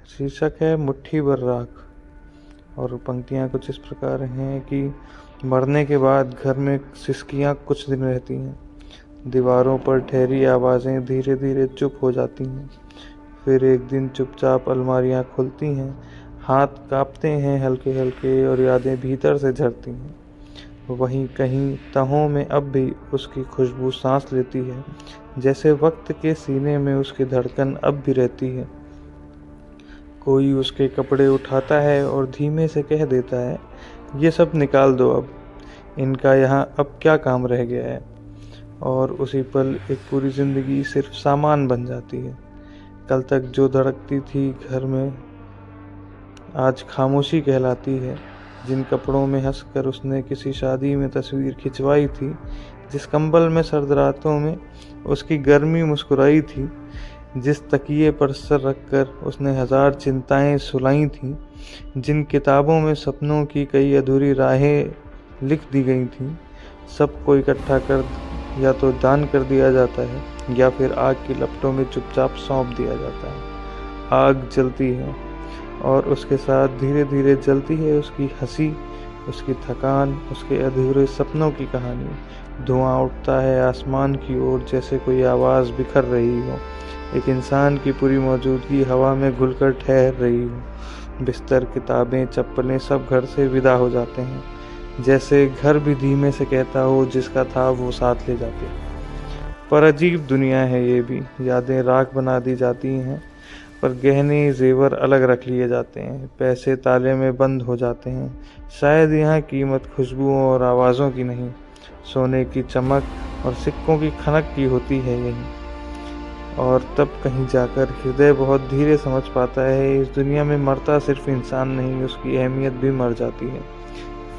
शीर्षक है मुट्ठी भर राख। और पंक्तियाँ कुछ इस प्रकार हैं कि मरने के बाद घर में सिसकियाँ कुछ दिन रहती हैं, दीवारों पर ठहरी आवाज़ें धीरे धीरे चुप हो जाती हैं। फिर एक दिन चुपचाप अलमारियाँ खुलती हैं, हाथ कांपते हैं हल्के हल्के और यादें भीतर से झरती हैं। वहीं कहीं तहों में अब भी उसकी खुशबू सांस लेती है, जैसे वक्त के सीने में उसकी धड़कन अब भी रहती है। कोई उसके कपड़े उठाता है और धीमे से कह देता है, ये सब निकाल दो अब, इनका यहाँ अब क्या काम रह गया है। और उसी पल एक पूरी ज़िंदगी सिर्फ सामान बन जाती है। कल तक जो धड़कती थी घर में आज खामोशी कहलाती है। जिन कपड़ों में हंसकर उसने किसी शादी में तस्वीर खिंचवाई थी, जिस कंबल में सर्द रातों में उसकी गर्मी मुस्कुराई थी, जिस तकिए पर सर रखकर उसने हजार चिंताएं सुलाई थीं, जिन किताबों में सपनों की कई अधूरी राहें लिख दी गई थीं, सबको इकट्ठा कर या तो दान कर दिया जाता है या फिर आग की लपटों में चुपचाप सौंप दिया जाता है। आग जलती है और उसके साथ धीरे धीरे जलती है उसकी हंसी, उसकी थकान, उसके अधूरे सपनों की कहानी। धुआं उठता है आसमान की ओर जैसे कोई आवाज़ बिखर रही हो, एक इंसान की पूरी मौजूदगी हवा में घुलकर ठहर रही हो। बिस्तर, किताबें, चप्पलें सब घर से विदा हो जाते हैं, जैसे घर भी धीमे से कहता हो जिसका था वो साथ ले जाते। पर अजीब दुनिया है ये भी, यादें राख बना दी जाती हैं, पर गहने जेवर अलग रख लिए जाते हैं, पैसे ताले में बंद हो जाते हैं। शायद यहाँ कीमत खुशबुओं और आवाज़ों की नहीं, सोने की चमक और सिक्कों की खनक की होती है यही। और तब कहीं जाकर हृदय बहुत धीरे समझ पाता है, इस दुनिया में मरता सिर्फ इंसान नहीं, उसकी अहमियत भी मर जाती है।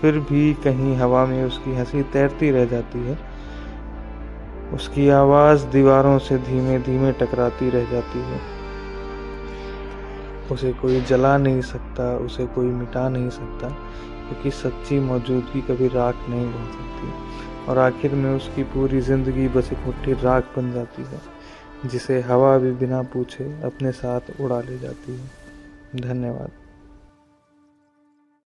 फिर भी कहीं हवा में उसकी हंसी तैरती रह जाती है, उसकी आवाज़ दीवारों से धीमे धीमे टकराती रह जाती है। उसे कोई जला नहीं सकता, उसे कोई मिटा नहीं सकता, क्योंकि सच्ची मौजूदगी कभी राख नहीं बन सकती। और आखिर में उसकी पूरी ज़िंदगी बस एक मुट्ठी राख बन जाती है, जिसे हवा भी बिना पूछे अपने साथ उड़ा ले जाती है। धन्यवाद।